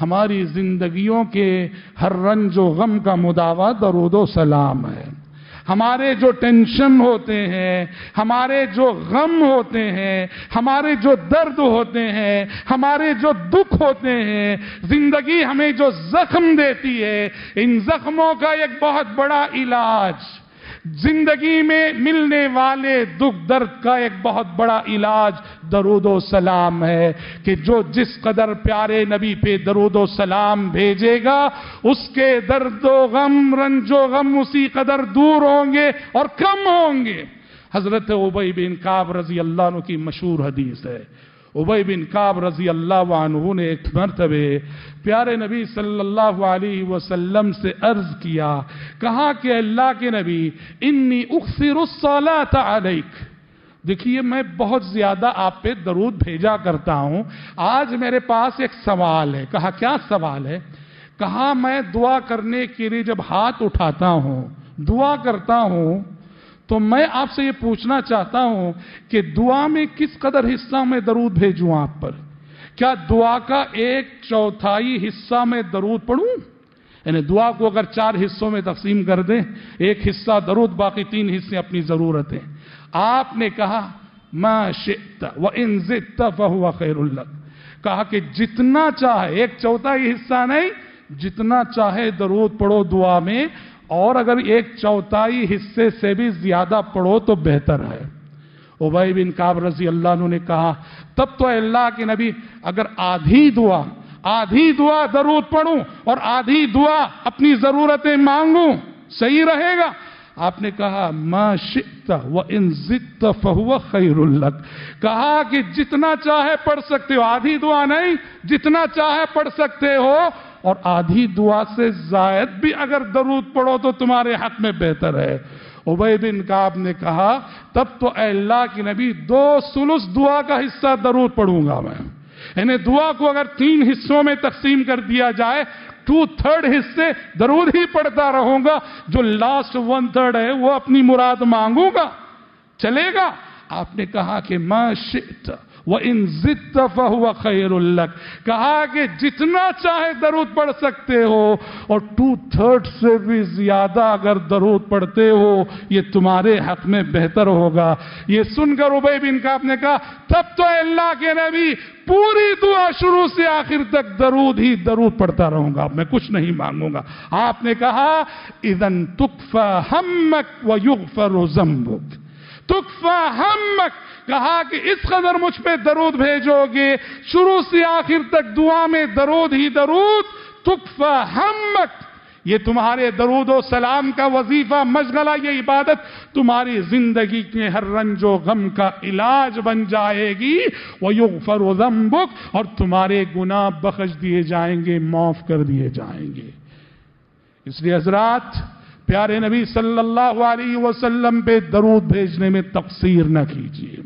ہماری زندگیوں کے ہر رنج و غم کا مداوا درود و سلام ہے۔ ہمارے جو ٹینشن ہوتے ہیں، ہمارے جو غم ہوتے ہیں، ہمارے جو درد ہوتے ہیں، ہمارے جو دکھ ہوتے ہیں، زندگی ہمیں جو زخم دیتی ہے، ان زخموں کا ایک بہت بڑا علاج، زندگی میں ملنے والے دکھ درد کا ایک بہت بڑا علاج درود و سلام ہے کہ جو جس قدر پیارے نبی پہ درود و سلام بھیجے گا اس کے درد و غم، رنج و غم اسی قدر دور ہوں گے اور کم ہوں گے۔ حضرت ابی بن کعب رضی اللہ عنہ کی مشہور حدیث ہے، ابی بن کعب رضی اللہ عنہ نے ایک مرتبہ پیارے نبی صلی اللہ علیہ وسلم سے عرض کیا، کہا کہ اللہ کے نبی انی اکثر الصلاۃ علیک، دیکھیے میں بہت زیادہ آپ پہ درود بھیجا کرتا ہوں، آج میرے پاس ایک سوال ہے۔ کہا کیا سوال ہے؟ کہا میں دعا کرنے کے لیے جب ہاتھ اٹھاتا ہوں، دعا کرتا ہوں، تو میں آپ سے یہ پوچھنا چاہتا ہوں کہ دعا میں کس قدر حصہ میں درود بھیجوں آپ پر؟ کیا دعا کا 1/4 حصہ میں درود پڑھوں؟ یعنی دعا کو اگر 4 حصوں میں تقسیم کر دیں، 1 حصہ درود، باقی 3 حصے اپنی ضرورتیں۔ آپ نے کہا ما شئت وان زدت فهو خیر لک، کہا کہ جتنا چاہے، 1/4 حصہ نہیں، جتنا چاہے درود پڑھو دعا میں، اور اگر 1/4 حصے سے بھی زیادہ پڑھو تو بہتر ہے۔ ابی بن کعب رضی اللہ عنہ نے کہا تب تو اللہ کے نبی اگر آدھی دعا درود پڑھوں اور آدھی دعا اپنی ضرورتیں مانگوں صحیح رہے گا؟ آپ نے کہا ما شئت وان زدت فهو خیر لک، کہا کہ جتنا چاہے پڑھ سکتے ہو، آدھی دعا نہیں، جتنا چاہے پڑھ سکتے ہو، اور آدھی دعا سے زائد بھی اگر درود پڑھو تو تمہارے حق میں بہتر ہے۔ ابی بن کعب نے کہا تب تو اے اللہ کے نبی 2/3 دعا کا حصہ درود پڑھوں گا میں، یعنی دعا کو اگر 3 حصوں میں تقسیم کر دیا جائے، 2/3 حصے درود ہی پڑھتا رہوں گا، جو لاسٹ 1/3 ہے وہ اپنی مراد مانگوں گا، چلے گا؟ آپ نے کہا کہ ما شئت وَإِن زِدْتَ فَهُوَ خَيْرٌ لَكَ، کہا کہ جتنا چاہے درود پڑھ سکتے ہو، اور 2/3 سے بھی زیادہ اگر درود پڑھتے ہو یہ تمہارے حق میں بہتر ہوگا۔ یہ سن کر ابی بن کعب نے کہا تب تو اے اللہ کے نبی پوری دعا شروع سے آخر تک درود ہی درود پڑھتا رہوں گا، میں کچھ نہیں مانگوں گا۔ آپ نے کہا اذن تکفی ہمک ویغفر ذنبک، تکفی ہمک، کہا کہ اس قدر مجھ پہ درود بھیجو گے شروع سے آخر تک دعا میں درود ہی درود، تکفی ہمک، یہ تمہارے درود و سلام کا وظیفہ، مشغلہ، یہ عبادت تمہاری زندگی کے ہر رنج و غم کا علاج بن جائے گی، وَيُغْفَرُ ذَنْبُكَ، اور تمہارے گناہ بخش دیے جائیں گے، معاف کر دیے جائیں گے۔ اس لیے حضرات پیارے نبی صلی اللہ علیہ وسلم پہ درود بھیجنے میں تقصیر نہ کیجیے۔